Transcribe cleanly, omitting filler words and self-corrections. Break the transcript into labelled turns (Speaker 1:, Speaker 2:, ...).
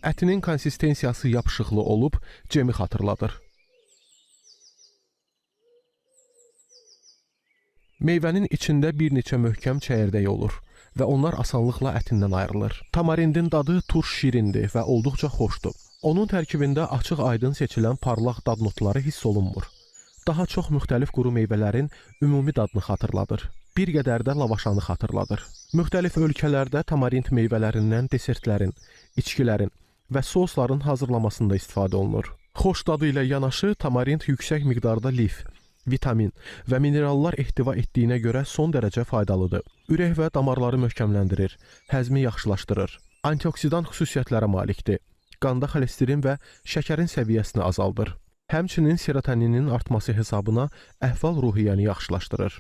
Speaker 1: Ətinin konsistensiyası yapışıqlı olub, cemi xatırladır. Meyvənin içində bir neçə möhkəm çəyirdək olur və onlar asanlıqla ətindən ayrılır. Tamarindin dadı turş şirindir və olduqca xoşdur. Onun tərkibində açıq-aydın seçilən parlaq dad notları hiss olunmur. Daha çox müxtəlif quru meyvələrin ümumi dadını xatırladır. Bir qədər də lavaşanı xatırladır. Müxtəlif ölkələrdə tamarind meyvələrindən desertlərin, içkilərin və sosların hazırlamasında istifadə olunur. Xoş dadı ilə yanaşı tamarind yüksək miqdarda lif, vitamin və minerallar ehtiva etdiyinə görə son dərəcə faydalıdır. Ürək və damarları möhkəmləndirir, həzmi yaxşılaşdırır. Antioksidan xüsusiyyətlərə malikdir. Qanda xolesterin və şəkərin səviyyəsini azaldır. Həmçinin serotoninin artması hesabına əhval-ruhiyyəni yaxşılaşdırır.